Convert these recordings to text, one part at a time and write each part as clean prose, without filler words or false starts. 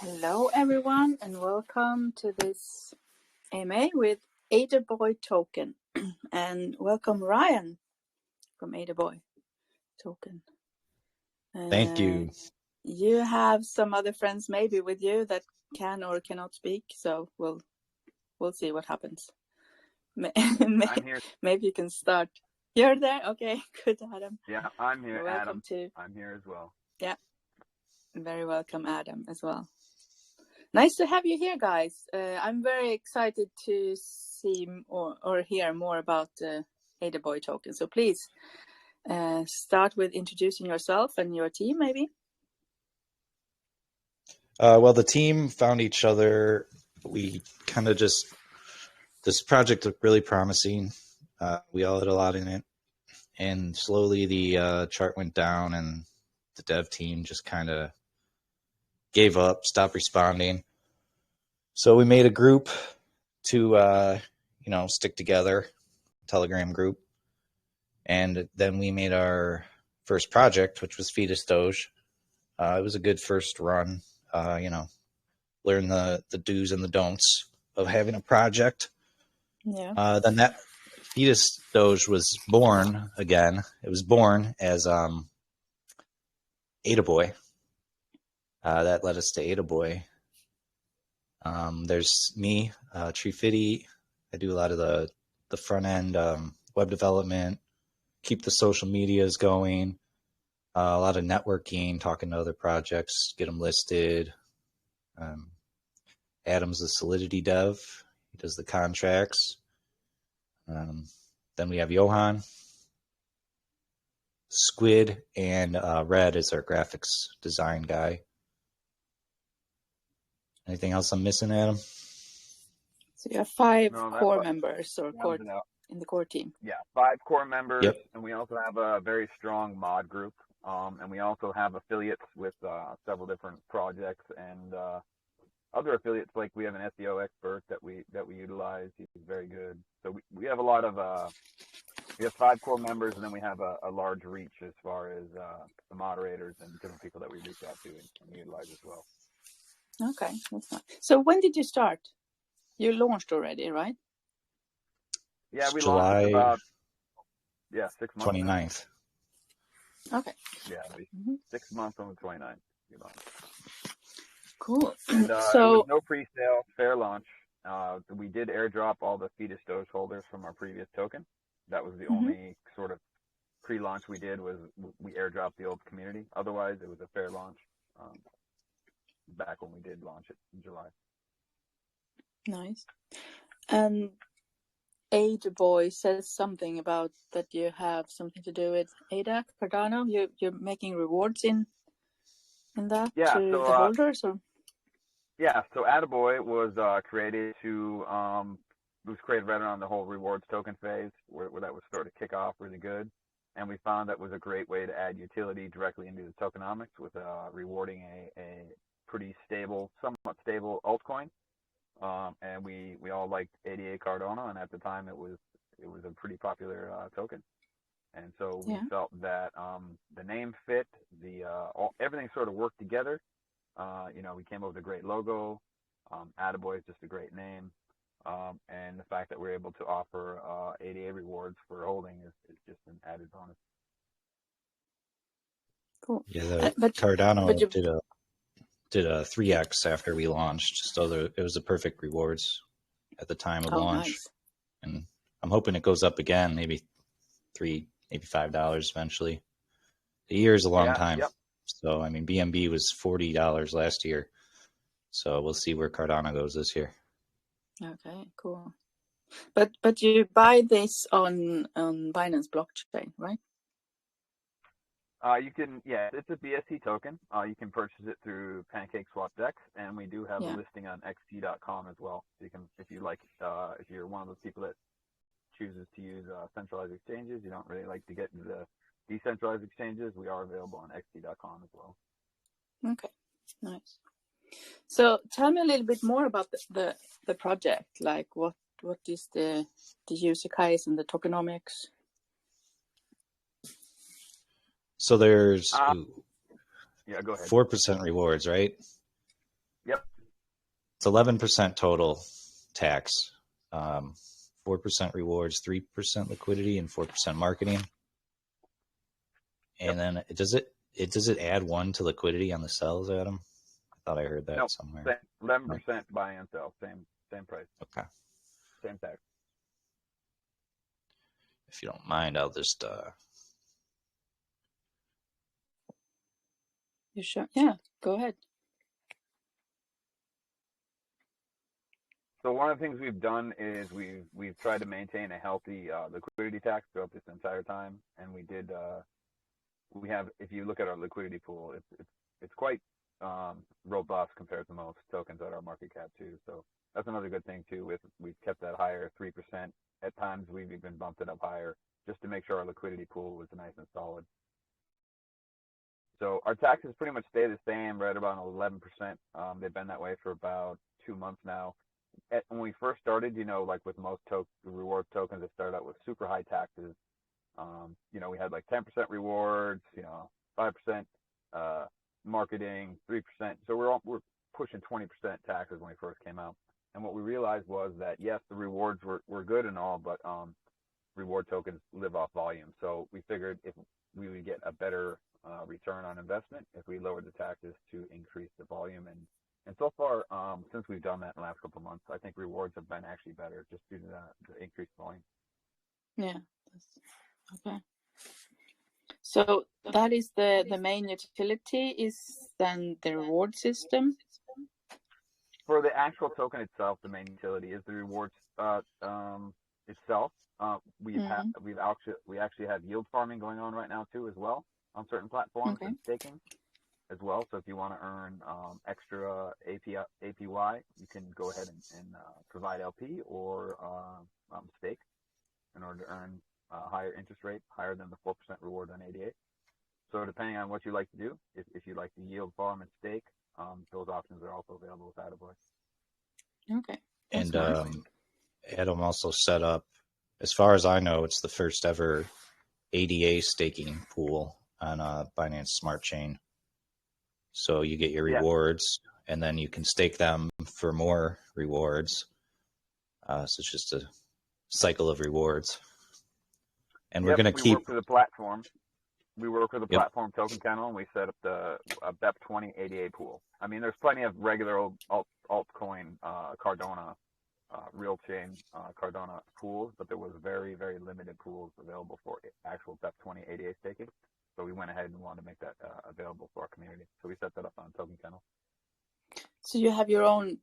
Hello everyone and welcome to this AMA with ADABoy token. And welcome Ryan from ADABoy token. Thank you. You have some other friends maybe with you that can or cannot speak, so we'll see what happens. I'm here. Maybe you can start. You're there? Okay, good, Adam. Yeah, I'm here, welcome Adam. Too. I'm here as well. Yeah, very welcome, Adam, as well. Nice to have you here, guys. I'm very excited to see or hear more about ADABoy token. So please start with introducing yourself and your team, maybe. Well, the team found each other. We kind of this project looked really promising. We all had a lot in it. And slowly the chart went down and the dev team just kind of gave up, stopped responding. So we made a group to, stick together, Telegram group. And then we made our first project, which was Fetus Doge. It was a good first run. Learn the do's and the don'ts of having a project. Yeah. Then that Fetus Doge was born again. It was born as ADABoy. That led us to ADABoy. There's me, Tree Fitty. I do a lot of the front end web development, keep the social medias going, a lot of networking, talking to other projects, get them listed. Adam's the Solidity dev. He does the contracts. Then we have Johan, Squid, and Red is our graphics design guy. Anything else I'm missing, Adam? So you have five core members or core in the core team. Yeah, 5 core members. Yep. And we also have a very strong mod group. And we also have affiliates with several different projects and other affiliates. Like we have an SEO expert that we utilize. He's very good. So we have a lot of we have 5 core members, and then we have a large reach as far as the moderators and different people that we reach out to and utilize as well. Okay, that's nice. So when did you start? You launched already, right? Yeah, we July launched about 6 months. 29th. Okay. Yeah, 6 months on the 29th. Cool. And So it was no pre-sale, fair launch. We did airdrop all the Fetus Doge holders from our previous token. That was the only sort of pre-launch we did, was we airdropped the old community. Otherwise, it was a fair launch back when we did launch it in July. nice. And ADABoy says something about that you have something to do with ADA, Cardano. You're making rewards in that to the holders, or? Yeah, so ADABoy was created it was created right around the whole rewards token phase, where that was sort of kick off really good. And we found that was a great way to add utility directly into the tokenomics with rewarding a pretty stable, somewhat stable altcoin. And we all liked ADA Cardano, and at the time it was a pretty popular token. And so we felt that the name fit, everything sort of worked together. We came up with a great logo. ADABoy is just a great name. And the fact that we're able to offer ADA rewards for holding is just an added bonus. Cool. Yeah, Cardano did a 3x after we launched, so it was a perfect rewards at the time of launch. Nice. And I'm hoping it goes up again, maybe $3, maybe $5 eventually. A year is a long time. Yep. So, I mean, BNB was $40 last year. So we'll see where Cardano goes this year. Okay, cool. But you buy this on Binance blockchain, right? You can, it's a BSC token. You can purchase it through PancakeSwapDex, and we do have a listing on xt.com as well. So you can, if you're one of those people that chooses to use centralized exchanges, you don't really like to get into the decentralized exchanges, we are available on xt.com as well. Okay, nice. So tell me a little bit more about the project. Like what is the user case and the tokenomics? So there's go ahead. 4% rewards, right? Yep. It's 11% total tax, 4% rewards, 3% liquidity, and 4% marketing. And then does it add 1 to liquidity on the sells, Adam? I thought I heard that somewhere. 11% buy and sell, same price. Okay. Same tax. If you don't mind, I'll just You sure? Yeah, go ahead. So one of the things we've done is we've tried to maintain a healthy liquidity tax throughout this entire time, and we have, if you look at our liquidity pool, it's quite robust compared to most tokens at our market cap too. So that's another good thing too. We've kept that higher, 3%. At times we've even bumped it up higher just to make sure our liquidity pool was nice and solid. So our taxes pretty much stay the same, right about 11%. They've been that way for about 2 months now. When we first started, like with most reward tokens, it started out with super high taxes. We had like 10% rewards, 5% marketing, 3%. So we're pushing 20% taxes when we first came out. And what we realized was that, yes, the rewards were good and all, but reward tokens live off volume. So we figured if we would get a better return on investment if we lowered the taxes to increase the volume. And so far, since we've done that in the last couple of months, I think rewards have been actually better just due to the increased volume. Yeah. Okay. So that is the main utility is then the reward system. For the actual token itself, the main utility is the rewards itself. We actually have yield farming going on right now too, as well, on certain platforms, and staking as well. So if you want to earn extra APY, you can go ahead and provide LP or stake in order to earn a higher interest rate, higher than the 4% reward on ADA. So depending on what you like to do, if you like to yield farm and stake, those options are also available with ADABoy. Okay. And Adam also set up, as far as I know, it's the first ever ADA staking pool on Binance Smart Chain. So you get your rewards, and then you can stake them for more rewards. So it's just a cycle of rewards. And we're going to keep... work with the platform. We work with the platform Token Kennel, and we set up the BEP20 ADA pool. I mean, there's plenty of regular altcoin Cardano, real chain Cardano pools, but there was very, very limited pools available for actual BEP20 ADA staking. So we went ahead and wanted to make that available for our community. So we set that up on Token Kennel. So you have your own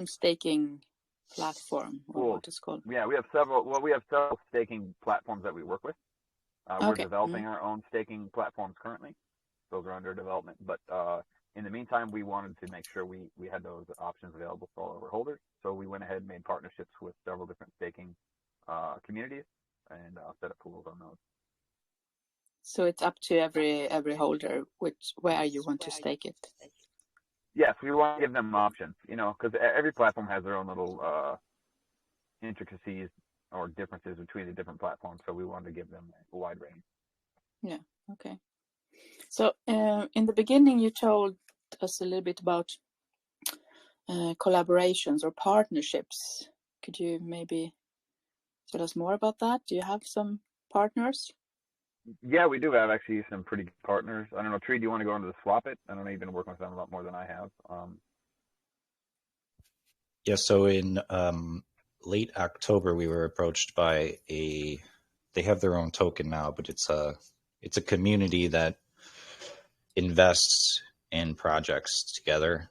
staking platform, or what it's called? Yeah, we have several staking platforms that we work with. We're developing our own staking platforms currently. Those are under development. But in the meantime, we wanted to make sure we had those options available for all of our holders. So we went ahead and made partnerships with several different staking communities and set up pools on those. So it's up to every holder where you want to stake it. Yes, we want to give them options, because every platform has their own little intricacies or differences between the different platforms. So we wanted to give them a wide range. Yeah. Okay. So in the beginning, you told us a little bit about collaborations or partnerships. Could you maybe tell us more about that? Do you have some partners? Yeah, we do have actually some pretty good partners. I don't know, Tree, do you want to go into the Swap It? I don't know, you've been working with them a lot more than I have. Yeah, so in late October, we were approached by they have their own token now, but it's a community that invests in projects together.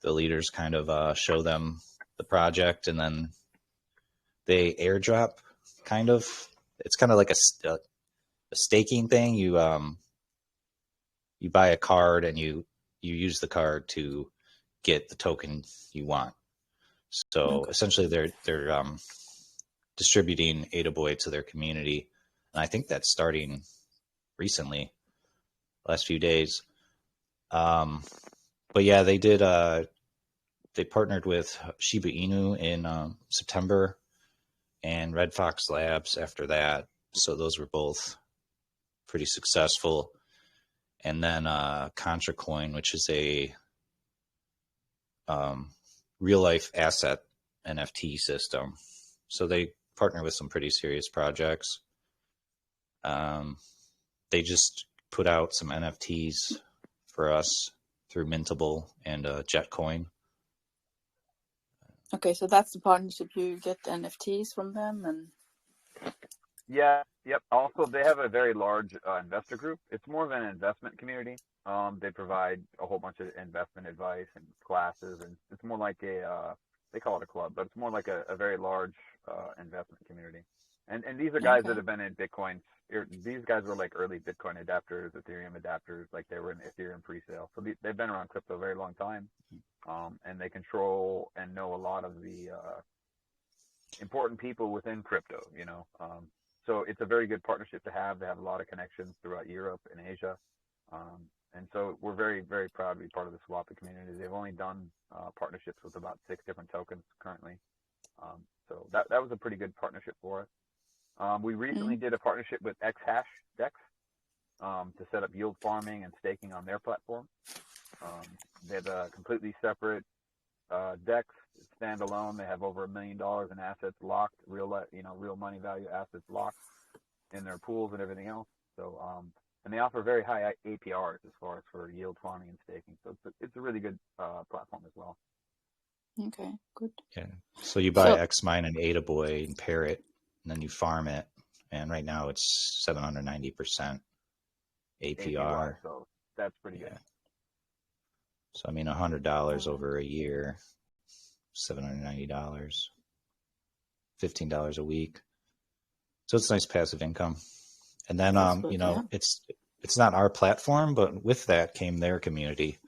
The leaders kind of show them the project, and then they airdrop, kind of. It's kind of like a staking thing. You buy a card, and you use the card to get the token you want. So essentially, they're distributing ADABoy to their community, and I think that's starting recently, last few days. But yeah, they did. They partnered with Shiba Inu in September, and Red Fox Labs after that. So those were both pretty successful. And then ContraCoin, which is a real life asset NFT system. So they partner with some pretty serious projects. They just put out some NFTs for us through Mintable and Jetcoin. Okay, so that's the partnership. You get NFTs from them, and Yeah, yep. Also, they have a very large investor group. It's more of an investment community. They provide a whole bunch of investment advice and classes, and it's more like they call it a club, but it's more like a very large investment community. And these are guys that have been in Bitcoin. These guys were like early Bitcoin adapters, Ethereum adapters, like they were in Ethereum pre-sale. So they've been around crypto a very long time, and they control and know a lot of the important people within crypto, you know. So it's a very good partnership to have. They have a lot of connections throughout Europe and Asia. And so we're very, very proud to be part of the Swappy community. They've only done partnerships with about 6 different tokens currently. So that was a pretty good partnership for us. We recently did a partnership with XHash Dex to set up yield farming and staking on their platform. They have a completely separate Dex, standalone. They have over $1 million in assets locked, real money value assets locked in their pools and everything else. So, and they offer very high APRs as far as for yield farming and staking. So it's a really good platform as well. Okay, good. Yeah. So you buy Xmine and ADABoy and pair it, and then you farm it. And right now it's 790% APR. So that's pretty good. So I mean, $100 over a year, $790, $15 a week. So it's nice passive income. And then, good, it's not our platform, but with that came their community.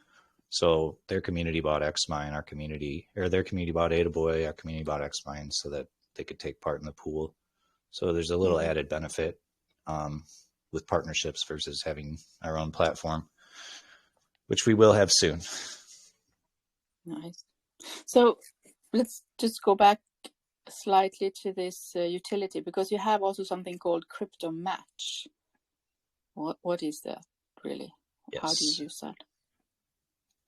So their community bought Xmine, their community bought ADABoy, our community bought Xmine, so that they could take part in the pool. So there's a little added benefit with partnerships versus having our own platform, which we will have soon. Nice. So let's just go back slightly to this utility, because you have also something called CryptoMatch. What is that really? Yes. How do you use that?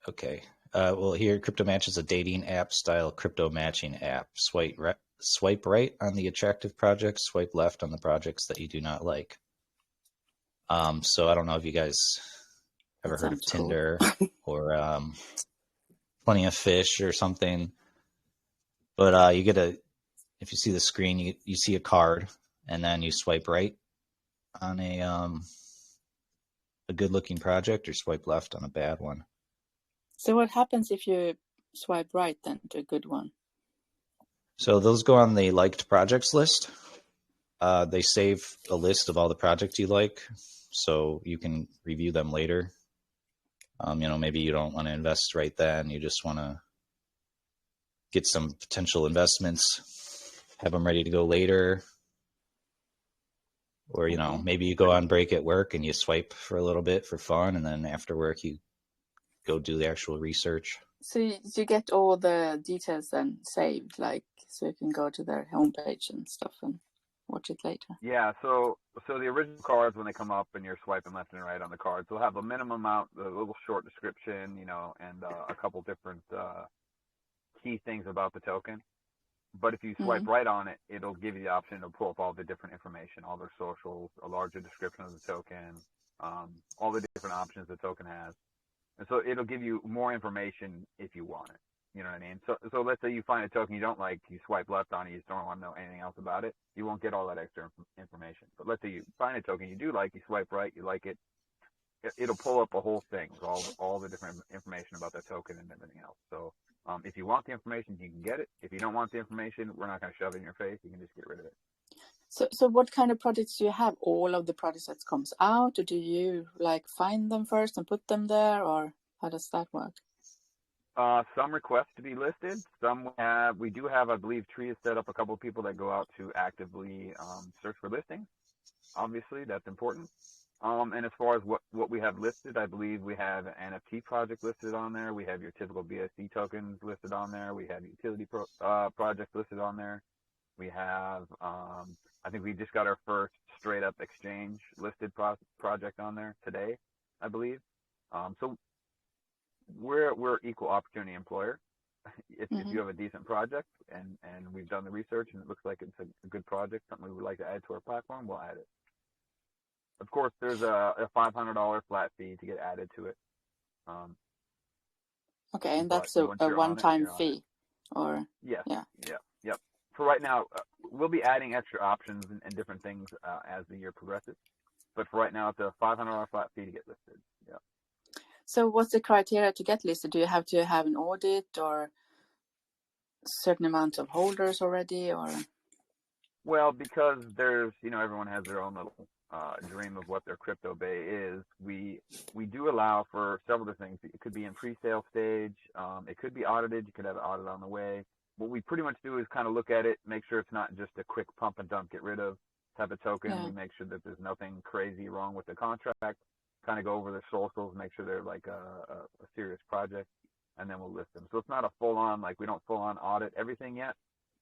Okay. Well, here, CryptoMatch is a dating app style crypto matching app. Swipe right on the attractive projects, swipe left on the projects that you do not like. So I don't know if you guys ever heard of Tinder or Plenty of Fish or something, but you get if you see the screen, you see a card, and then you swipe right on a good looking project, or swipe left on a bad one. So what happens if you swipe right then to a good one? So those go on the liked projects list. They save a list of all the projects you like, so you can review them later. Maybe you don't want to invest right then. You just want to get some potential investments, have them ready to go later. Or, maybe you go on break at work and you swipe for a little bit for fun, and then after work you go do the actual research. So you get all the details then saved, so you can go to their homepage and stuff and watch it later. Yeah, so the original cards, when they come up and you're swiping left and right on the cards, they'll have a minimum amount, a little short description, and a couple different key things about the token. But if you swipe right on it, it'll give you the option to pull up all the different information, all their socials, a larger description of the token, all the different options the token has. And so it'll give you more information if you want it. You know what I mean? So let's say you find a token you don't like, you swipe left on it, you just don't want to know anything else about it, you won't get all that extra information. But let's say you find a token you do like, you swipe right, you like it, it'll pull up a whole thing with all the different information about that token and everything else. So if you want the information, you can get it. If you don't want the information, we're not going to shove it in your face. You can just get rid of it. So what kind of projects do you have? All of the projects that comes out, or do you find them first and put them there, or how does that work? Some request to be listed. Some we do have, I believe, Tree has set up a couple of people that go out to actively search for listings. Obviously, that's important. And as far as what we have listed, I believe we have an NFT project listed on there. We have your typical BSC tokens listed on there. We have utility projects listed on there. We have, I think we just got our first straight up exchange listed project on there today, I believe. So we're equal opportunity employer. if you have a decent project and we've done the research and it looks like it's a good project, something we would like to add to our platform, we'll add it. Of course, there's a $500 flat fee to get added to it. Okay, and that's once a you're on it, one-time you're on it. fee, or Yes. yeah. Yep. For right now, we'll be adding extra options and different things as the year progresses. But for right now, it's a $500 flat fee to get listed. Yeah. So what's the criteria to get listed? Do you have to have an audit or a certain amount of holders already, or? Well, because there's, everyone has their own little dream of what their crypto bay is. We do allow for several different things. It could be in pre-sale stage. It could be audited. You could have an audit on the way. What we pretty much do is kind of look at it, make sure it's not just a quick pump and dump, get rid of type of token. Yeah. We make sure that there's nothing crazy wrong with the contract. Kind of go over their socials, make sure they're like a serious project, and then we'll list them. So it's not a full-on, we don't full-on audit everything yet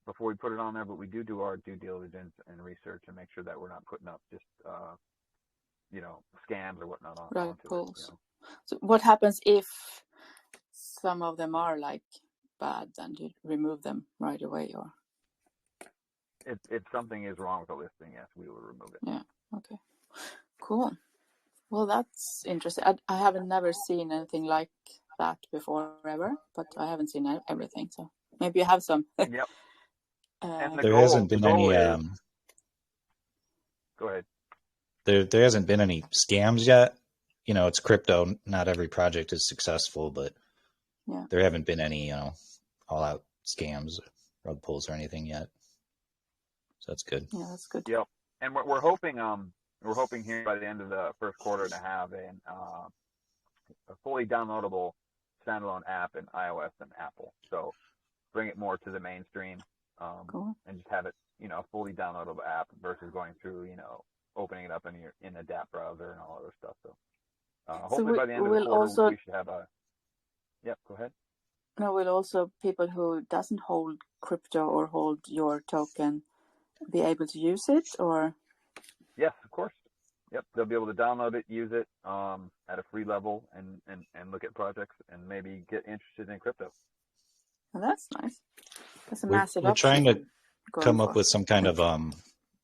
before we put it on there, but we do our due diligence and research and make sure that we're not putting up just, scams or whatnot onto it. So what happens if some of them are bad, then you remove them right away, or? If something is wrong with the listing, yes, we will remove it. Yeah. Okay. Cool. Well, that's interesting. I haven't never seen anything like that before ever, but I haven't seen everything. So maybe you have some. Yep. And there hasn't been any. Go ahead. There hasn't been any scams yet. It's crypto. Not every project is successful, but there haven't been any, all-out scams, rug pulls, or anything yet. So that's good. Yeah, that's good. Yep. And we're hoping here by the end of the first quarter to have a fully downloadable standalone app in iOS and Apple. So bring it more to the mainstream, cool. And just have it, a fully downloadable app versus going through, opening it up in a DApp browser and all other stuff. So hopefully by the end of the quarter we should have a. Yep. Go ahead. No, will also people who doesn't hold crypto or hold your token be able to use it, or? Yes, of course. Yep, they'll be able to download it, use it at a free level, and look at projects and maybe get interested in crypto. Well, that's nice. That's a massive We're trying to come up for. with some kind of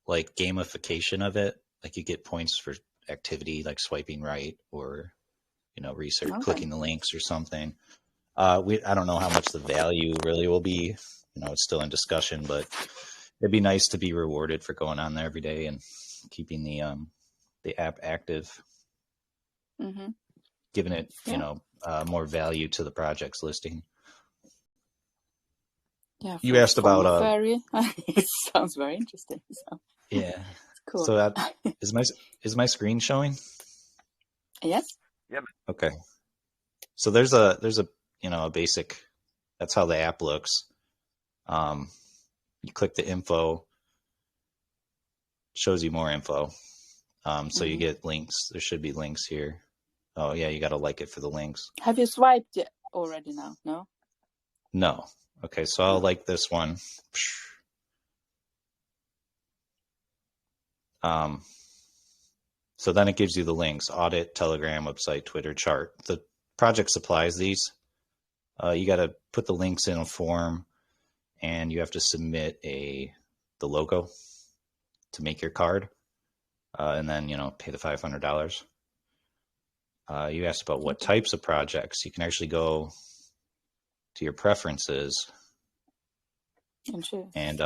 gamification of it. Like you get points for activity, like swiping right, or research, clicking the links or something. I don't know how much the value really will be. It's still in discussion, but it'd be nice to be rewarded for going on there every day and keeping the app active, giving it more value to the project's listing. Yeah, you asked about fairy. It sounds very interesting. So. Yeah, cool. So that is my screen showing? Yes. Yep. Okay. So there's a a basic. That's how the app looks. You click the info, shows you more info. So you get links. There should be links here. Oh yeah, you got to like it for the links. Have you swiped it already now? No. No. Okay, so I'll like this one. So then it gives you the links: Audit, Telegram, website, Twitter, chart. The project supplies these. You got to put the links in a form, and you have to submit the logo to make your card, and then pay the $500. You asked about what types of projects. You can actually go to your preferences, and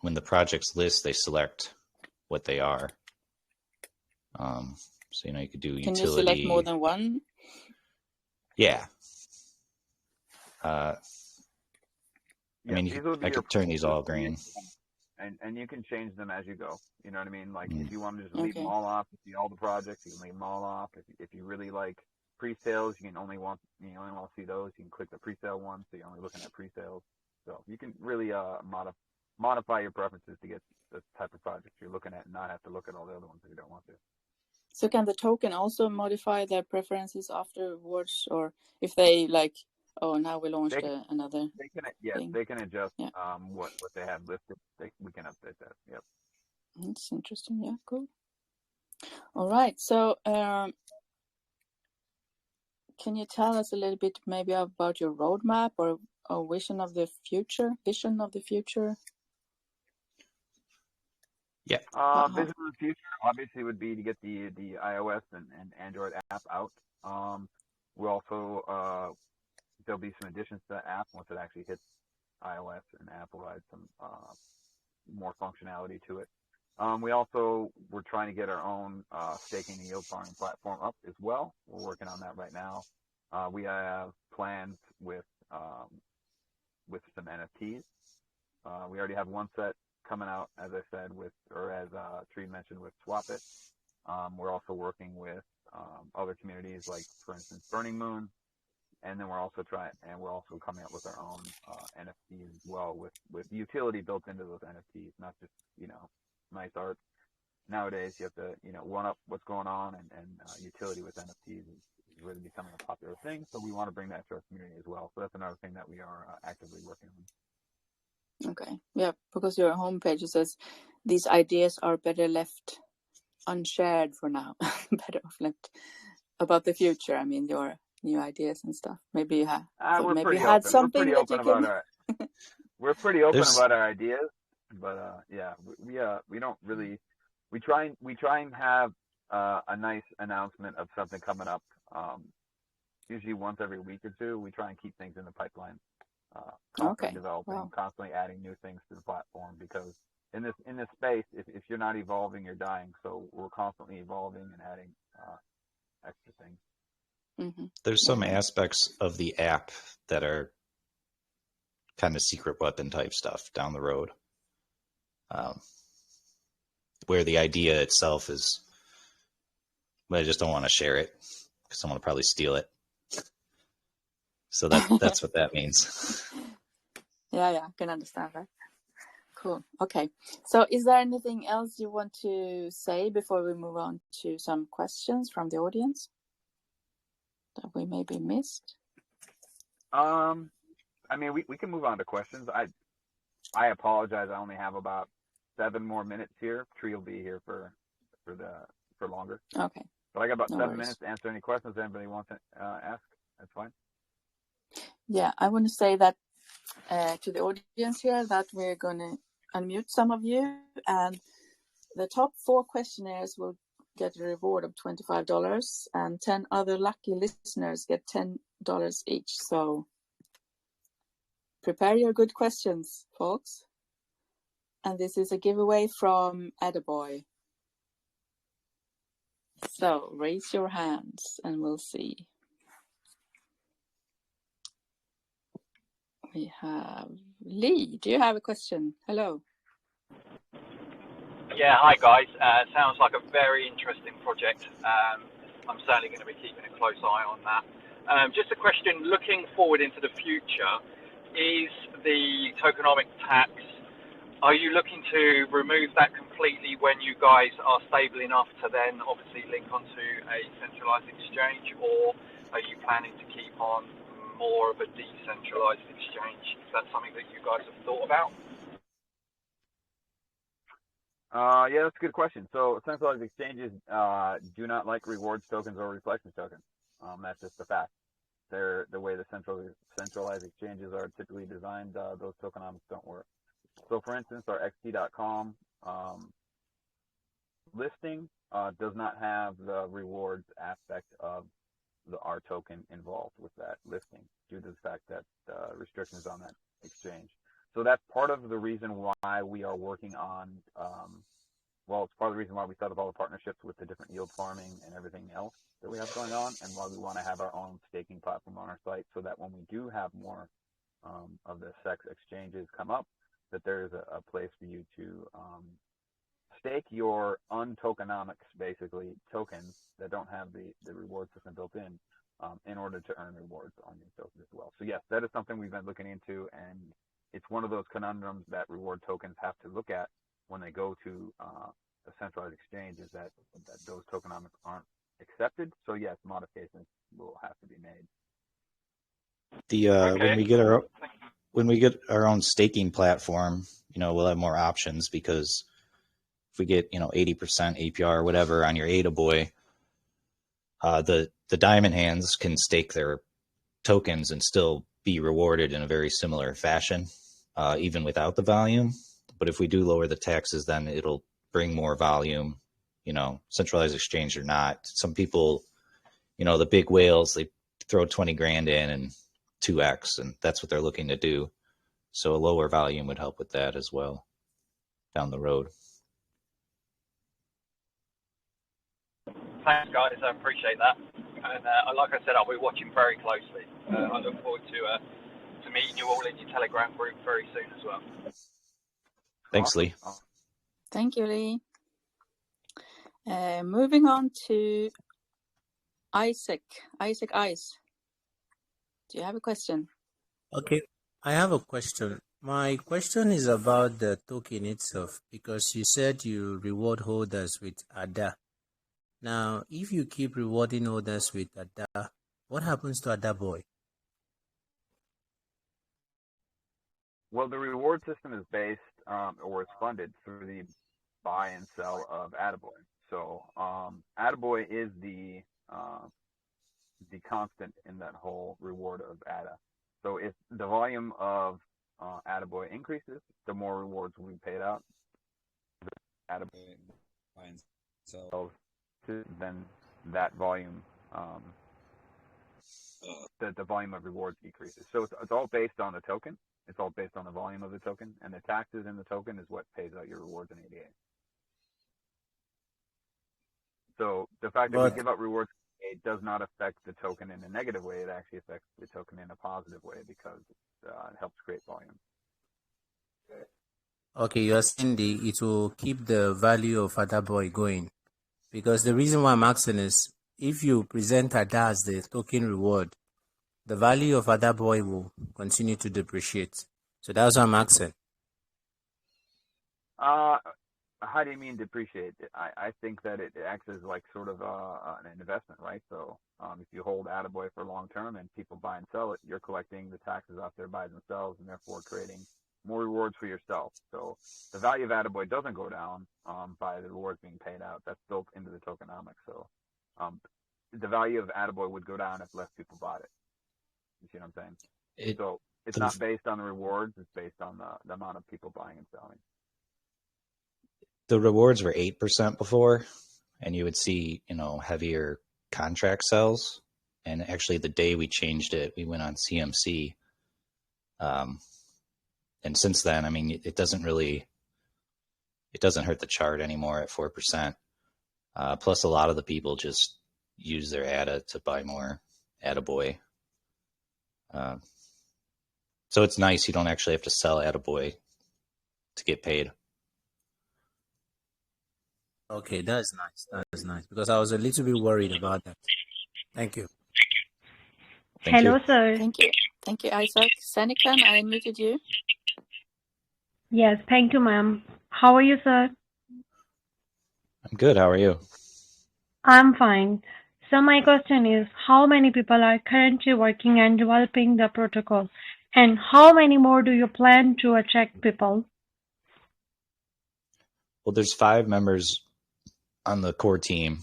when the projects list, they select what they are. So you could do utility. Can you select more than one? Yeah. I mean, I could turn these all green. And you can change them as you go. You know what I mean? Like if you want to just leave them all off, you see all the projects, you can leave them all off. If you really like pre-sales, you only want to see those. You can click the pre-sale one, so you're only looking at pre-sales. So you can really modify your preferences to get the type of project you're looking at, and not have to look at all the other ones if you don't want to. So can the token also modify their preferences afterwards, or if they now we launched another thing? They can adjust what they have listed. We can update that. Yep. That's interesting. Yeah, cool. All right. So can you tell us a little bit maybe about your roadmap, or vision of the future? Yeah. Vision of the future obviously would be to get the iOS and Android app out. We also there'll be some additions to that app once it actually hits iOS, and Apple adds some more functionality to it. We're trying to get our own staking and yield farming platform up as well. We're working on that right now. We have plans with some NFTs. We already have one set coming out, as I said, as Tree mentioned, with Swap It. We're also working with other communities, like, for instance, Burning Moon. And then we're also coming up with our own NFTs as well, with utility built into those NFTs, not just, nice art. Nowadays, you have to, one up what's going on, and utility with NFTs is really becoming a popular thing. So we want to bring that to our community as well. So that's another thing that we are actively working on. Okay. Yeah, because your homepage says these ideas are better left unshared for now. Better off left about the future. I mean, your new ideas and stuff. Maybe you have. We're maybe pretty you had open. something We're pretty that open you about can. we're pretty open about our ideas, but yeah, we don't really. We try and have a nice announcement of something coming up. Usually once every week or two. We try and keep things in the pipeline. Constantly developing, constantly adding new things to the platform, because in this space, if you're not evolving, you're dying. So we're constantly evolving and adding extra things. Mm-hmm. There's some aspects of the app that are kind of secret weapon type stuff down the road, where the idea itself is, but I just don't want to share it because someone will probably steal it. So that's what that means. Yeah, I can understand that. Cool. Okay. So is there anything else you want to say before we move on to some questions from the audience that we maybe missed? I mean, we can move on to questions. I apologize. I only have about 7 more minutes here. Tree will be here for longer. Okay. But I got about No 7 worries. minutes to answer any questions anybody wants to ask. That's fine. Yeah, I want to say that to the audience here that we're going to unmute some of you, and the top 4 questionnaires will get a reward of $25, and 10 other lucky listeners get $10 each. So prepare your good questions, folks. And this is a giveaway from ADABoy. So raise your hands and we'll see. We have Lee. Do you have a question? Hello. Yeah, hi guys. Sounds like a very interesting project. I'm certainly going to be keeping a close eye on that. Just a question, looking forward into the future, is the tokenomic tax, are you looking to remove that completely when you guys are stable enough to then obviously link onto a centralized exchange, or are you planning to keep on more of a decentralized exchange? Is that something that you guys have thought about? Yeah, that's a good question. So centralized exchanges do not like rewards tokens or reflection tokens. That's just the fact. They're the way the centralized exchanges are typically designed. Those tokenomics don't work. So, for instance, our xt.com listing does not have the rewards aspect of the R token involved with that listing, due to the fact that restrictions on that exchange. So that's part of the reason why we are working on, it's part of the reason why we set up all the partnerships with the different yield farming and everything else that we have going on, and why we want to have our own staking platform on our site, so that when we do have more of the SEX exchanges come up, that there's a place for you to stake your untokenomics, basically tokens that don't have the reward system built in order to earn rewards on your tokens as well. So yes, that is something we've been looking into, and it's one of those conundrums that reward tokens have to look at when they go to a centralized exchange, is that those tokenomics aren't accepted. So yes, modifications will have to be made. Okay. When we get our own staking platform, we'll have more options, because if we get 80% APR or whatever on your ADABoy, the diamond hands can stake their tokens and still be rewarded in a very similar fashion, even without the volume. But if we do lower the taxes, then it'll bring more volume, centralized exchange or not. Some people, the big whales, they throw 20 grand in and 2x, and that's what they're looking to do. So a lower volume would help with that as well down the road. Thanks, guys. I appreciate that. And like I said, I'll be watching very closely. I look forward to meeting you all in your Telegram group very soon as well. Thanks, Lee. Thank you, Lee. Moving on to Isaac. Isaac Ice. Do you have a question? Okay, I have a question. My question is about the token itself, because you said you reward holders with ADA. Now, if you keep rewarding holders with ADA, what happens to ADABoy? Well, the reward system is based, or it's funded through the buy and sell of ADABoy. So ADABoy is the constant in that whole reward of ADA. So if the volume of ADABoy increases, the more rewards will be paid out. ADABoy buy and sell, then that volume, the volume of rewards decreases. So it's all based on the token. It's all based on the volume of the token, and the taxes in the token is what pays out your rewards in ADA. So the fact that we give out rewards, it does not affect the token in a negative way. It actually affects the token in a positive way because it helps create volume. Okay, you are saying it will keep the value of ADABoy going. Because the reason why I'm asking is, if you present ADA as the token reward, the value of ADABoy will continue to depreciate. So that's what I'm asking. How do you mean depreciate? I think that it acts as like sort of an investment, right? So if you hold ADABoy for long term and people buy and sell it, you're collecting the taxes off their buys and sells, and therefore creating more rewards for yourself. So the value of ADABoy doesn't go down by the rewards being paid out. That's built into the tokenomics. So the value of ADABoy would go down if less people bought it. You see what I'm saying? So it's not based on the rewards. It's based on the amount of people buying and selling. The rewards were 8% before, and you would see, heavier contract sells. And actually, the day we changed it, we went on CMC. And since then, I mean, it doesn't hurt the chart anymore at 4%. Plus, a lot of the people just use their ADA to buy more ADABoy. So it's nice. You don't actually have to sell ADABoy to get paid. Okay, that's nice. That's nice. Because I was a little bit worried about that. Thank you. Hello, sir. Thank you. Thank you, Isaac. Sanikan, I unmuted you. Yes, thank you, ma'am. How are you, sir? I'm good. How are you? I'm fine. So my question is, how many people are currently working and developing the protocol? And how many more do you plan to attract people? Well, there's 5 members on the core team.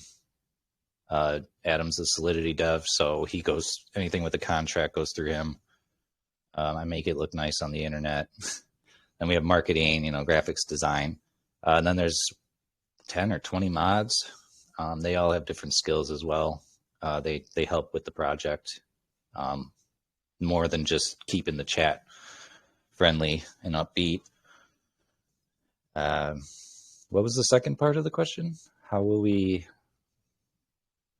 Adam's the Solidity dev, so he goes, anything with the contract goes through him. I make it look nice on the internet. Then we have marketing, graphics design. And then there's 10 or 20 mods. They all have different skills as well. They help with the project more than just keeping the chat friendly and upbeat. What was the second part of the question? How will we?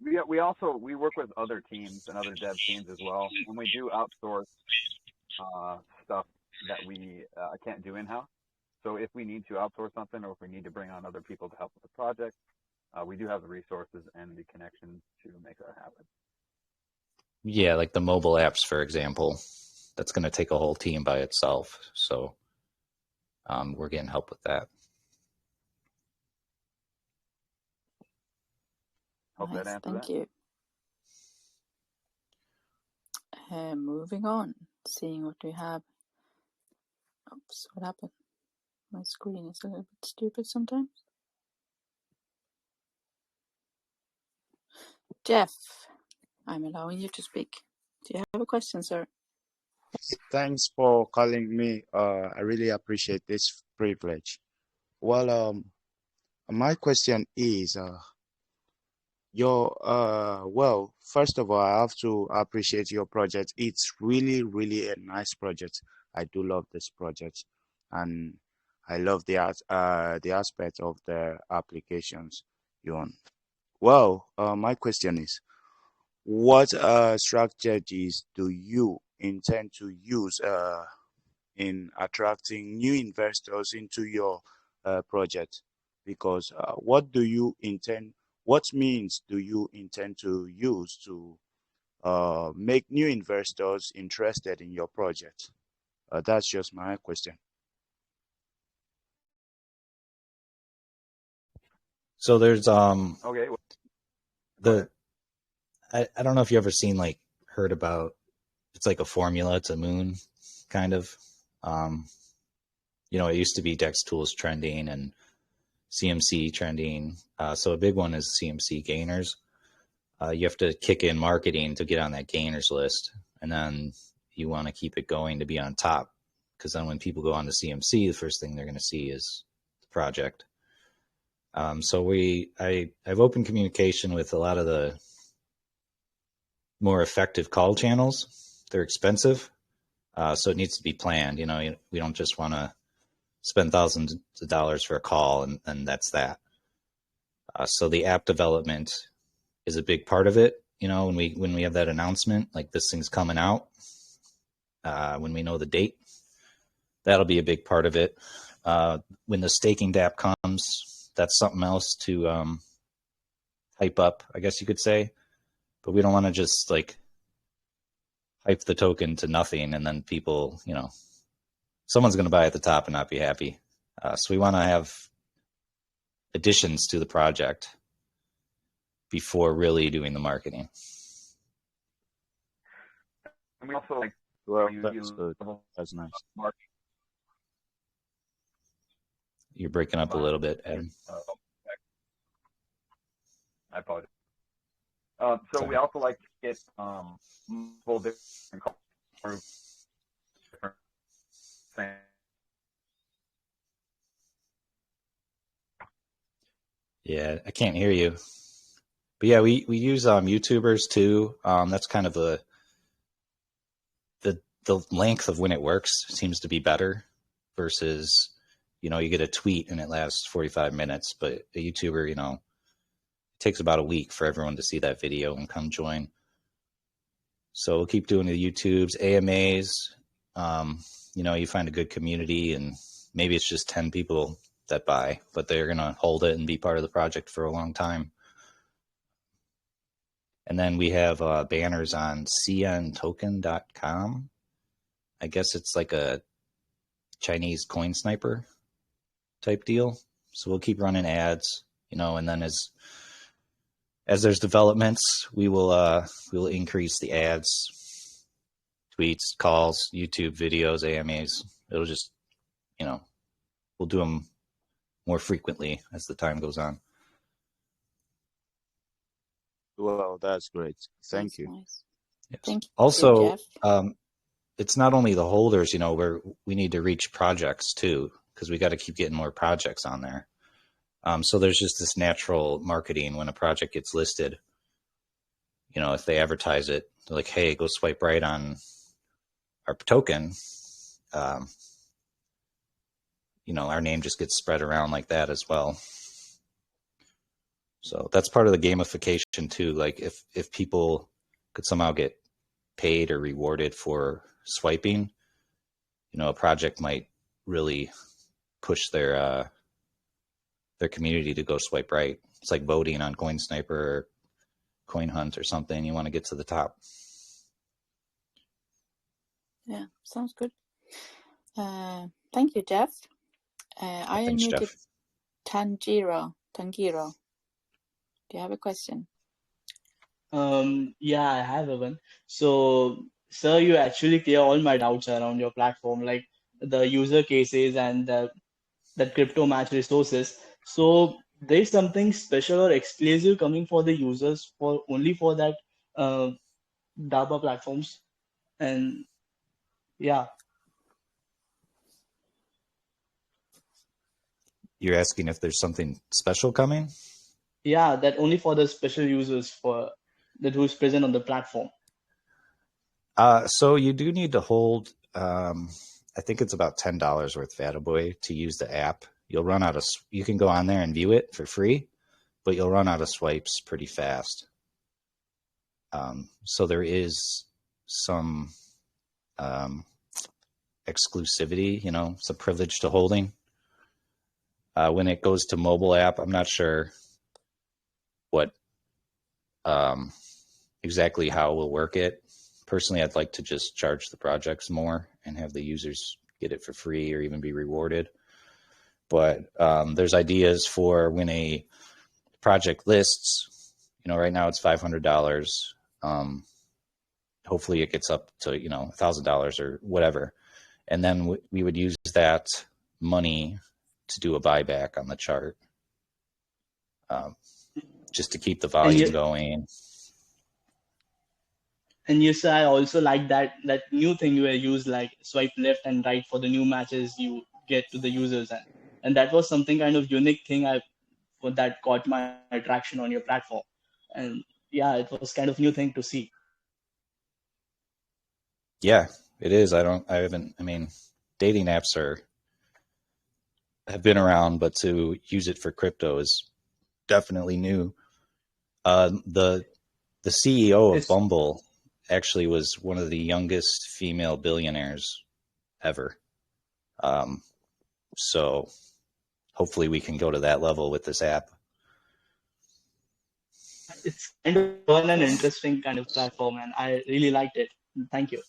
We work with other teams and other dev teams as well, and we do outsource stuff that we can't do in-house. So if we need to outsource something, or if we need to bring on other people to help with the project, we do have the resources and the connections to make that happen. Yeah, like the mobile apps, for example, that's going to take a whole team by itself. So we're getting help with that. Hope that answers Thank you. Moving on, seeing what we have. Oops, what happened? My screen is a little bit stupid sometimes. Jeff, I'm allowing you to speak. Do you have a question, sir? Thanks for calling me. I really appreciate this privilege. Well, my question is, well, first of all, I have to appreciate your project. It's really, really a nice project. I do love this project, and I love the aspect of the applications you on. Well, my question is, what strategies do you intend to use in attracting new investors into your project? Because what means do you intend to use to make new investors interested in your project? That's just my question. So there's Okay. Well, the I don't know if you ever seen heard about, it's like a formula, it's a moon kind of. It used to be DEX tools trending and CMC trending. So a big one is CMC gainers. You have to kick in marketing to get on that gainers list, and then you want to keep it going to be on top, because then when people go on to CMC, the first thing they're going to see is the project. So I've open communication with a lot of the more effective call channels. They're expensive, so it needs to be planned. We don't just want to spend thousands of dollars for a call and that's that. So the app development is a big part of it. When we have that announcement, like this thing's coming out, when we know the date, that'll be a big part of it. When the staking DApp comes, that's something else to hype up, I guess you could say. But we don't want to just hype the token to nothing and then people, someone's going to buy at the top and not be happy. So we want to have additions to the project before really doing the marketing. and we also Well, that's nice. market. You're breaking up a little bit, Adam. I apologize. So we also like to get multiple different calls. Yeah, I can't hear you. But yeah, we use YouTubers too. That's kind of the length of when it works seems to be better versus, you get a tweet and it lasts 45 minutes, but a YouTuber, it takes about a week for everyone to see that video and come join. So we'll keep doing the YouTubes, AMAs. You find a good community and maybe it's just 10 people that buy, but they're going to hold it and be part of the project for a long time. And then we have banners on cntoken.com. I guess it's like a Chinese coin sniper type deal. So we'll keep running ads, and then as there's developments, we will increase the ads, tweets, calls, YouTube videos, AMAs. It'll just, we'll do them more frequently as the time goes on. Well, that's great. Thank you. Nice. Yes. Thank you. Also, it's not only the holders, where we need to reach projects too, because we got to keep getting more projects on there. So there's just this natural marketing when a project gets listed. If they advertise it, they're like, hey, go swipe right on our token. Our name just gets spread around like that as well. So that's part of the gamification too. Like if people could somehow get paid or rewarded for swiping, a project might really push their community to go swipe right. It's like voting on Coin Sniper or Coin Hunt or something. You want to get to the top. Yeah, sounds good. Thank you, Jeff. I Thanks, unmuted Jeff. Tanjiro. Do you have a question? Yeah, I have one. So, sir, you actually clear all my doubts around your platform, like the user cases and the CryptoMatch resources. So, there's something special or exclusive coming for the users only for that DABA platforms. And Yeah, You're asking if there's something special coming? yeah, that only for the special users for that who's present on the platform. So you do need to hold, I think it's about $10 worth of ADABoy to use the app. You can go on there and view it for free, but you'll run out of swipes pretty fast. So there is some exclusivity, some privilege to holding. When it goes to mobile app, I'm not sure what exactly how we'll work it. Personally, I'd like to just charge the projects more and have the users get it for free or even be rewarded. But there's ideas for when a project lists, right now it's $500. Hopefully it gets up to, $1,000 or whatever. And then we would use that money to do a buyback on the chart, just to keep the volume going. And yes, I also like that new thing where you use like swipe left and right for the new matches you get to the users, and that was something kind of unique thing that caught my attraction on your platform. And yeah, it was kind of new thing to see. Yeah, it is. Dating apps have been around, but to use it for crypto is definitely new. The CEO of Bumble actually was one of the youngest female billionaires ever. So hopefully we can go to that level with this app. It's kind of fun and interesting kind of platform, and I really liked it. Thank you.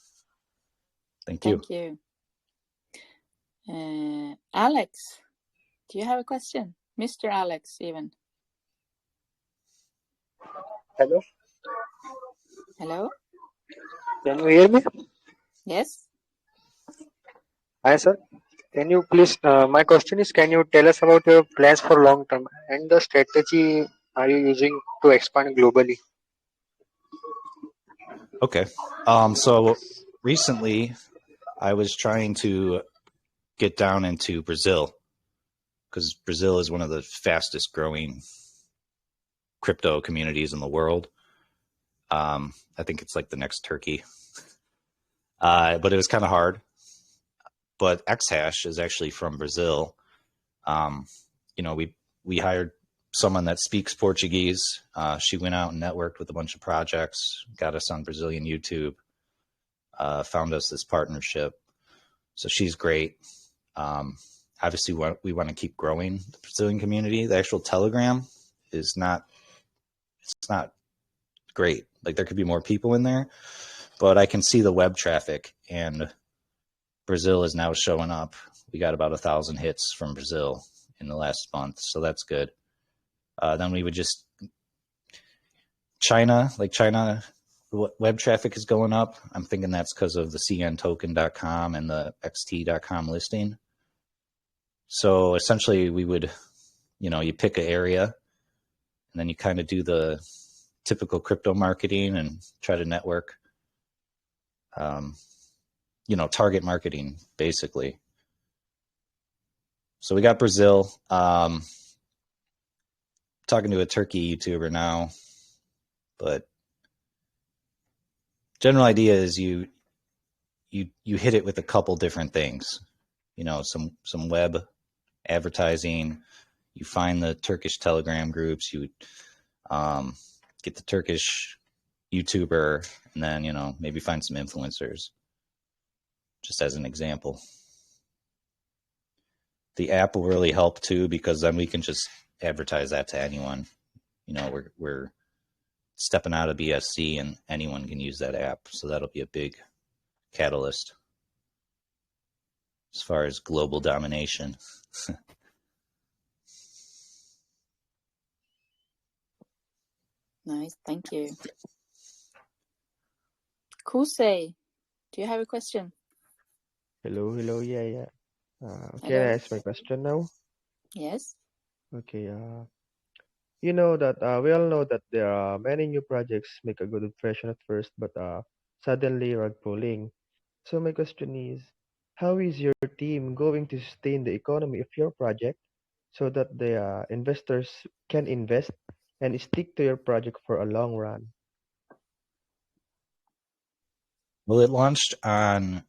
Thank you. Thank you. Alex, do you have a question? Mr. Alex, even. Hello. Hello. Can you hear me? Yes. Hi, sir. Can you please? My question is, can you tell us about your plans for long term and the strategy are you using to expand globally? Okay. So recently, I was trying to get down into Brazil because Brazil is one of the fastest growing crypto communities in the world. I think it's like the next Turkey. But it was kind of hard. But Xhash is actually from Brazil. We hired someone that speaks Portuguese. She went out and networked with a bunch of projects, got us on Brazilian YouTube, found us this partnership. So she's great. Obviously, we want to keep growing the Brazilian community. The actual Telegram it's not great. Like, there could be more people in there, but I can see the web traffic, and Brazil is now showing up. We got about 1,000 hits from Brazil in the last month, so that's good. Then we would just China web traffic is going up. I'm thinking that's because of the cntoken.com and the xt.com listing. So essentially we would, you pick an area and then you kind of do the typical crypto marketing and try to network, target marketing basically. So we got Brazil, talking to a Turkey YouTuber now, but general idea is you hit it with a couple different things, some web advertising. You find the Turkish Telegram groups, you get the Turkish YouTuber, and then, maybe find some influencers, just as an example. The app will really help too, because then we can just advertise that to anyone. We're stepping out of BSC and anyone can use that app. So that'll be a big catalyst as far as global domination. Nice, thank you. Kusei, do you have a question? Hello, yeah. Can Hello. I ask my question now? Yes. Okay, we all know that there are many new projects make a good impression at first, but suddenly rug pulling. So my question is, how is your team going to sustain the economy of your project so that the investors can invest and stick to your project for a long run? Well, it launched on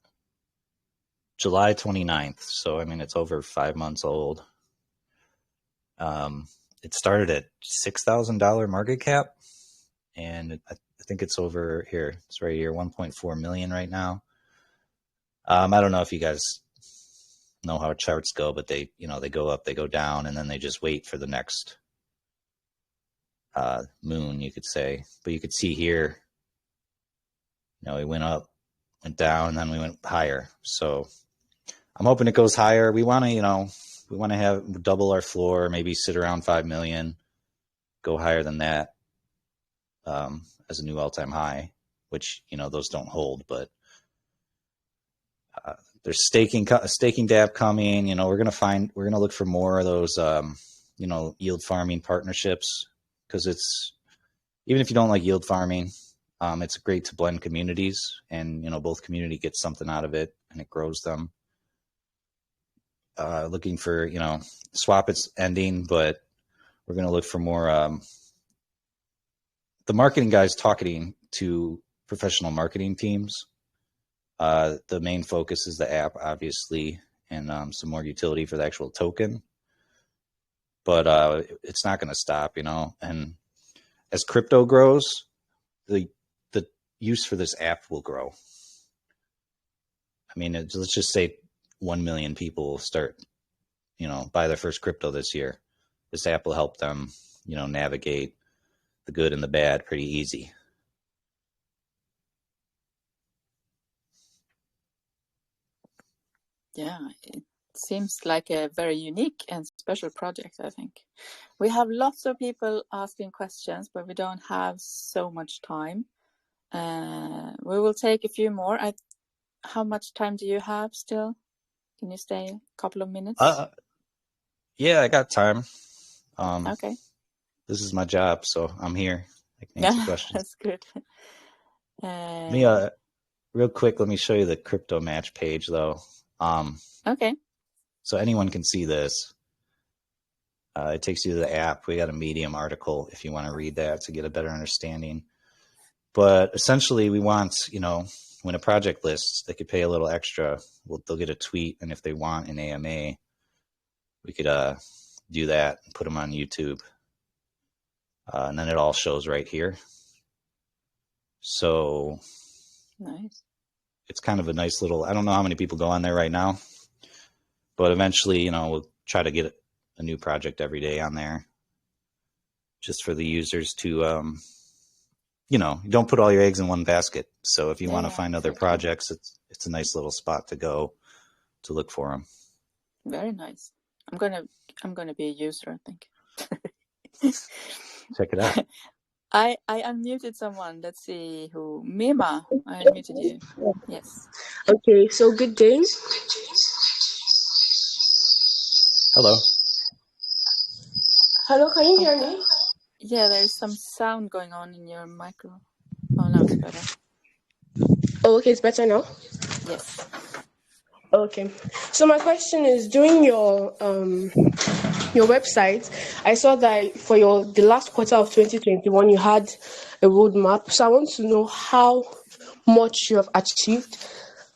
July 29th. So, I mean, it's over 5 months old. It started at $6,000 market cap, and I think it's over here. It's right here, 1.4 million right now. I don't know if you guys know how charts go, but they go up, they go down, and then they just wait for the next moon, you could say. But you could see here, we went up, went down, and then we went higher. So I'm hoping it goes higher. We want to have double our floor, maybe sit around 5 million, go higher than that as a new all-time high, which, those don't hold, but there's staking dApp coming. We're going to look for more of those, yield farming partnerships, because even if you don't like yield farming, it's great to blend communities, and, both community gets something out of it and it grows them. Looking for, swap it's ending, but we're going to look for more. The marketing guys talking to professional marketing teams. The main focus is the app, obviously, and some more utility for the actual token. But it's not going to stop, and as crypto grows, the use for this app will grow. I mean, let's just say 1 million people start, buy their first crypto this year. This app will help them, navigate the good and the bad pretty easy. Yeah, it seems like a very unique and special project, I think. We have lots of people asking questions, but we don't have so much time. We will take a few more. How much time do you have still? Can you stay a couple of minutes? Yeah, I got time. Okay. This is my job, so I'm here. I can answer questions. That's good. Real quick, let me show you the CryptoMatch page, though. Okay. So anyone can see this. It takes you to the app. We got a Medium article if you want to read that to get a better understanding. But essentially, we want, when a project lists, they could pay a little extra. They'll get a tweet, and if they want an AMA, we could do that and put them on YouTube. And then it all shows right here. So nice. It's kind of a nice little, I don't know how many people go on there right now, but eventually, we'll try to get a new project every day on there just for the users to, you don't put all your eggs in one basket. So if you want to find other projects, it's a nice little spot to go to look for them. Very nice. I'm gonna be a user, I think. Check it out. I unmuted someone. Let's see who. Mima, I unmuted you. Yes. Okay, so good day. Hello. Hello, can you hear me? Yeah, there is some sound going on in your micro. Oh, now it's better. Oh, okay, it's better now? Yes. Okay. So my question is, during your website, I saw that for the last quarter of 2021, you had a roadmap. So I want to know how much you have achieved,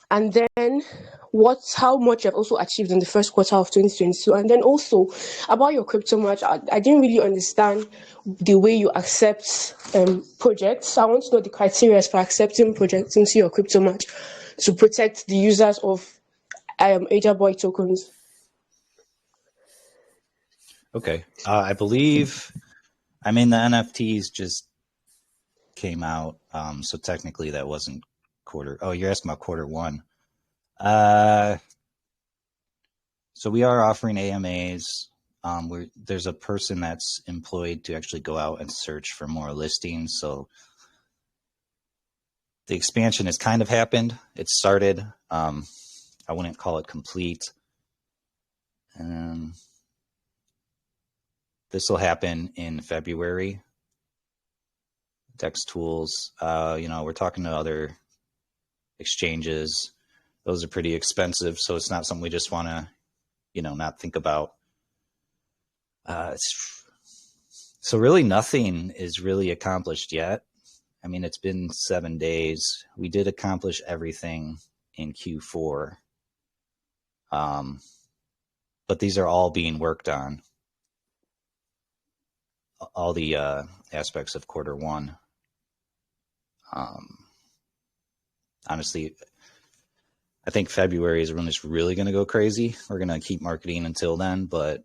and then how much you have also achieved in the first quarter of 2022. And then also about your CryptoMatch, I didn't really understand the way you accept projects. So I want to know the criteria for accepting projects into your CryptoMatch to protect the users of ADABoy tokens. Okay. I believe, the NFTs just came out. So technically that wasn't quarter. Oh, you're asking about quarter one. So we are offering AMAs. There's a person that's employed to actually go out and search for more listings. So the expansion has kind of happened. It started. I wouldn't call it complete. This will happen in February. Dex Tools, we're talking to other exchanges. those are pretty expensive, so it's not something we just want to, not think about. So really nothing is really accomplished yet. I mean, it's been 7 days. We did accomplish everything in Q4. But these are all being worked on. All the aspects of Q1. Honestly, I think February is when it's really going to go crazy. We're going to keep marketing until then, but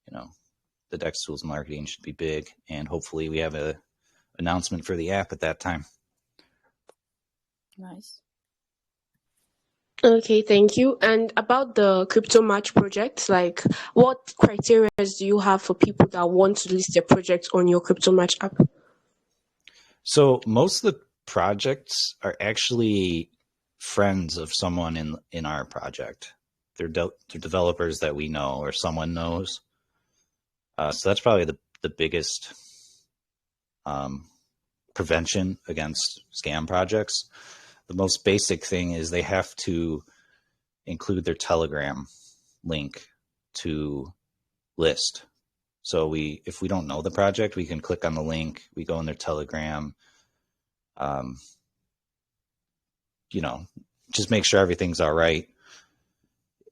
the DEX Tools marketing should be big, and hopefully we have a announcement for the app at that time. Nice. Okay, thank you. And about the CryptoMatch project, like what criteria do you have for people that want to list their project on your CryptoMatch app? So most of the projects are actually friends of someone in our project. They're developers that we know or someone knows. So that's probably the biggest prevention against scam projects. The most basic thing is they have to include their Telegram link to list. So if we don't know the project, we can click on the link, we go in their Telegram, just make sure everything's all right.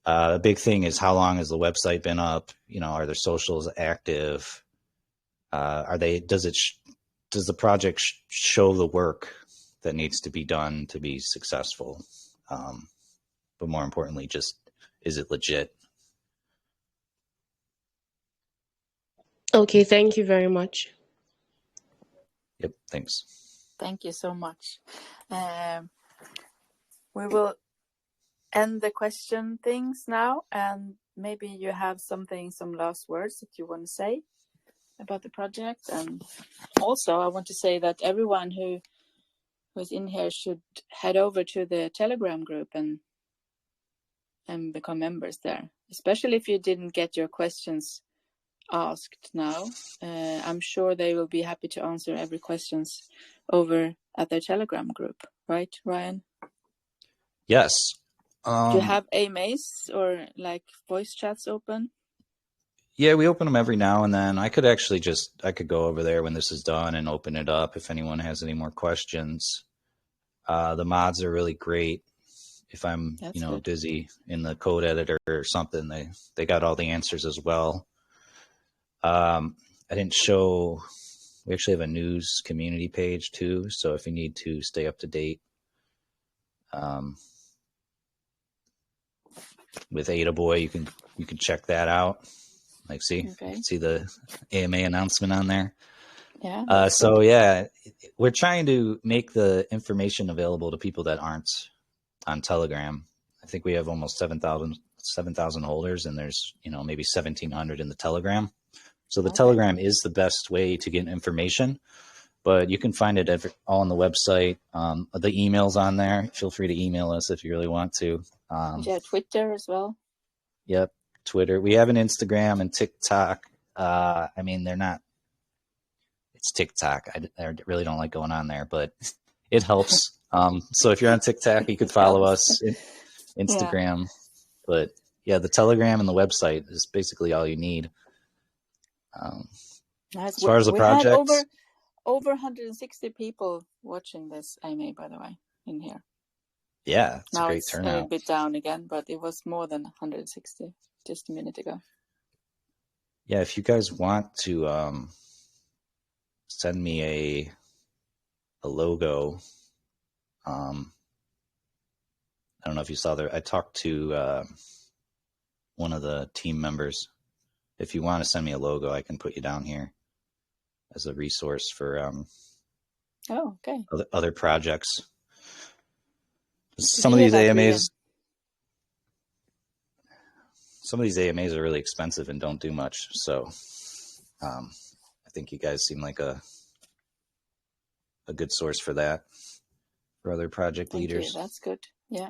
A big thing is how long has the website been up? Are their socials active? Does the project show the work that needs to be done to be successful? But more importantly, just is it legit? Okay, thank you very much. Yep, thanks. Thank you so much. We will end the question things now, and maybe you have some last words that you want to say about the project. And also I want to say that everyone who's in here should head over to the Telegram group and become members there, especially if you didn't get your questions asked now. I'm sure they will be happy to answer every questions over at their Telegram group, right, Ryan? Yes. Do you have AMAs or like voice chats open? Yeah, we open them every now and then. I could go over there when this is done and open it up if anyone has any more questions. The mods are really great. If I'm, good. busy in the code editor or something, they got all the answers as well. I didn't show, we actually have a news community page too. So if you need to stay up to date, with ADABoy, you can check that out. Like, see, Okay. you can see the AMA announcement on there. Yeah. So yeah, we're trying to make the information available to people that aren't on Telegram. I think we have almost 7,000 holders, and there's, maybe 1,700 in the Telegram. So the Telegram is the best way to get information, but you can find it all on the website. The email's on there. Feel free to email us if you really want to. You have Twitter as well? Yep. Twitter. We have an Instagram and TikTok. They're not, it's TikTok. I really don't like going on there, but it helps. So if you're on TikTok, you could follow us in Instagram, but yeah, the Telegram and the website is basically all you need. As far as the project, had over 160 people watching this AMA, by the way, in here. Yeah, it's now a great it's turnout. a bit down again, but it was more than 160 just a minute ago. Yeah, if you guys want to send me a logo, I don't know if you saw there. I talked to one of the team members. If you want to send me a logo, I can put you down here as a resource for other projects. Some of these AMAs are really expensive and don't do much. So I think you guys seem like a good source for that, for other project leaders. You. That's good. Yeah.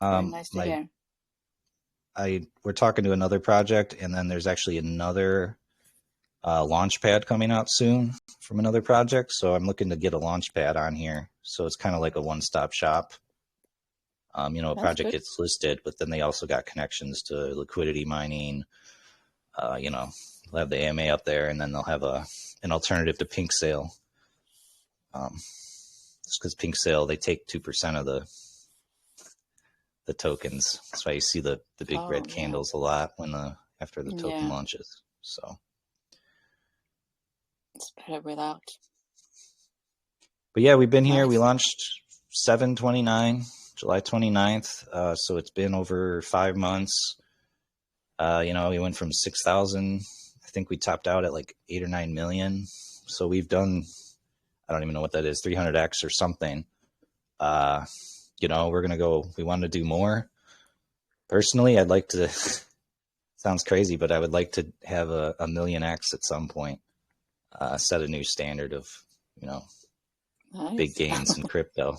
Very nice to hear. We're talking to another project, and then there's actually another launch pad coming out soon from another project. So I'm looking to get a launch pad on here. So it's kind of like a one-stop shop A That's project good. gets listed, but then they also got connections to liquidity mining. They'll have the AMA up there, and then they'll have an alternative to Pink Sale. Just because Pink Sale, they take 2% of the tokens. That's why you see the big red candles a lot after the token launches. So it's better without. But yeah, we've been here. We launched 7/29, July 29th. So it's been over 5 months. We went from 6,000. I think we topped out at like 8 or 9 million. So we've done, I don't even know what that is, 300x or something. We're going to go, we want to do more. Personally, I'd like to, sounds crazy, but I would like to have a 1,000,000x at some point. Set a new standard of, Nice. big gains in crypto.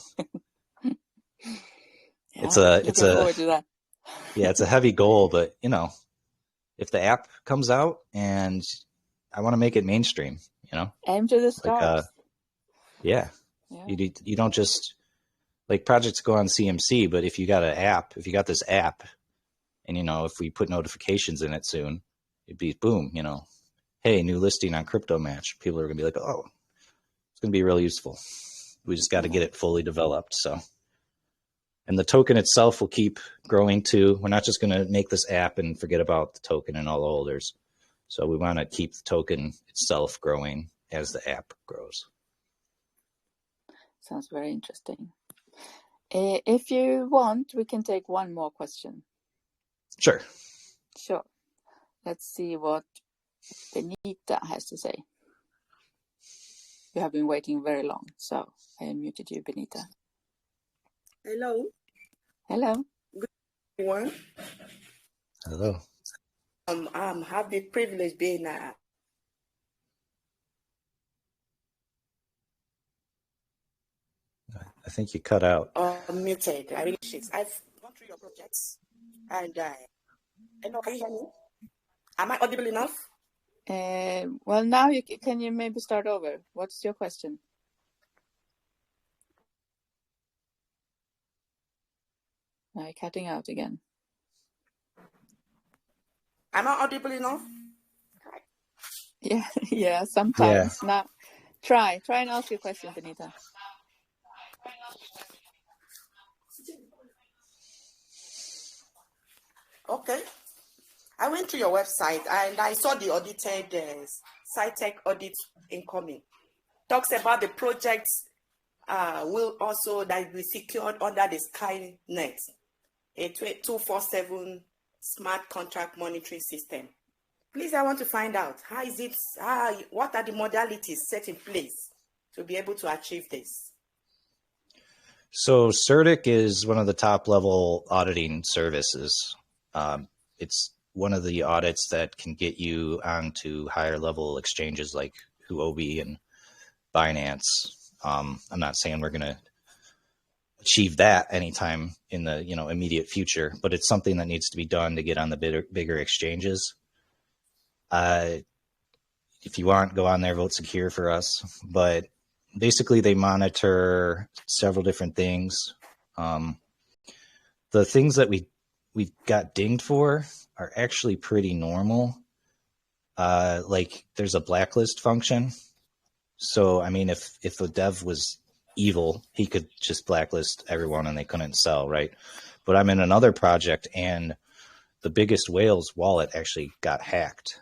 Looking forward to that. Yeah, it's a heavy goal, but if the app comes out and I want to make it mainstream, aim to the stars. Yeah. You don't just like projects go on CMC, but if you got this app and, if we put notifications in it soon, it'd be boom, hey, new listing on CryptoMatch. People are going to be like, oh, it's going to be real useful. We just got to get it fully developed. So, and the token itself will keep growing too. We're not just going to make this app and forget about the token and all the holders. So we want to keep the token itself growing as the app grows. Sounds very interesting. If you want, we can take one more question. Sure. Let's see what Benita has to say. You have been waiting very long, so I muted you, Benita. Hello. Good everyone. Hello. Have the privilege being I think you cut out. Muted. I really appreciate it. I've gone through your projects, and hello, can you hear me? Am I audible enough? Well, now can you maybe start over? What's your question? Now you're cutting out again. Am I audible enough? Yeah, sometimes. Yeah. Now, try and ask your question, Benita. Okay. I went to your website and I saw the audited SciTech audit incoming. Talks about the projects will also that will be secured under the Skynet, a 24/7 smart contract monitoring system. Please, I want to find out what are the modalities set in place to be able to achieve this? So CertIC is one of the top level auditing services. It's one of the audits that can get you onto higher level exchanges like Huobi and Binance. I'm not saying we're going to achieve that anytime in the immediate future, but it's something that needs to be done to get on the bigger exchanges. If you want, go on there, vote secure for us. But basically, they monitor several different things. The things that we got dinged for are actually pretty normal. Like there's a blacklist function. So, I mean, if the dev was evil, he could just blacklist everyone and they couldn't sell, right? But I'm in another project and the biggest whale's wallet actually got hacked.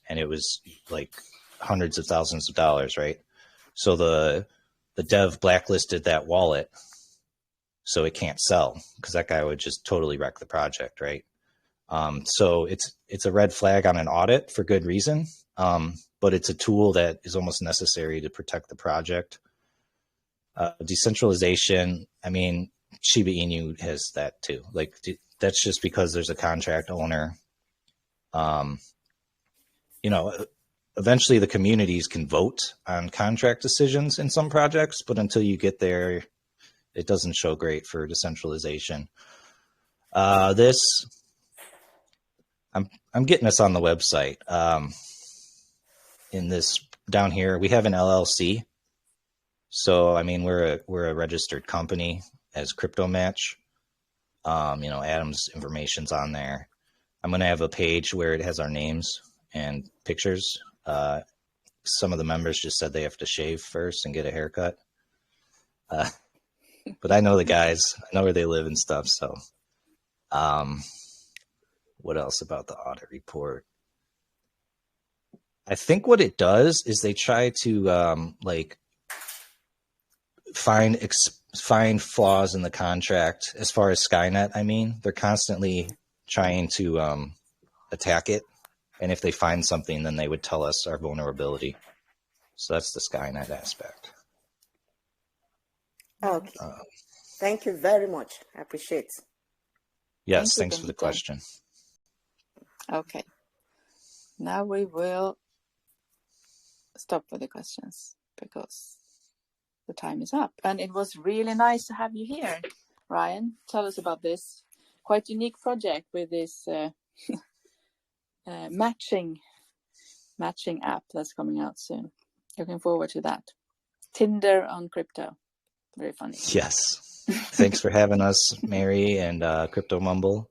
And it was like hundreds of thousands of dollars, right? So the dev blacklisted that wallet so it can't sell because that guy would just totally wreck the project, right? So it's a red flag on an audit for good reason, but it's a tool that is almost necessary to protect the project. Decentralization, I mean, Shiba Inu has that too. Like that's just because there's a contract owner. Eventually the communities can vote on contract decisions in some projects, but until you get there, it doesn't show great for decentralization. I'm getting us on the website. In this down here, we have an LLC. So, I mean, we're a registered company as CryptoMatch. Adam's information's on there. I'm going to have a page where it has our names and pictures. Some of the members just said they have to shave first and get a haircut. But I know the guys. I know where they live and stuff. So what else about the audit report? I think what it does is they try to find flaws in the contract as far as Skynet. I mean, they're constantly trying to attack it. And if they find something, then they would tell us our vulnerability. So that's the Skynet aspect. Okay. Thank you very much. I appreciate it. Yes, thanks for the question. Okay. Now we will stop for the questions because the time is up. And it was really nice to have you here, Ryan. Tell us about this quite unique project with this matching app that's coming out soon. Looking forward to that. Tinder on crypto. Very funny. Yes. Thanks for having us, Mary and CryptoMumble.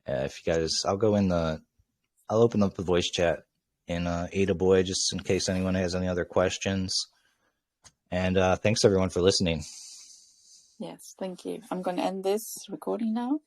If you guys, I'll open up the voice chat in ADABoy just in case anyone has any other questions. And thanks everyone for listening. Yes, thank you. I'm going to end this recording now.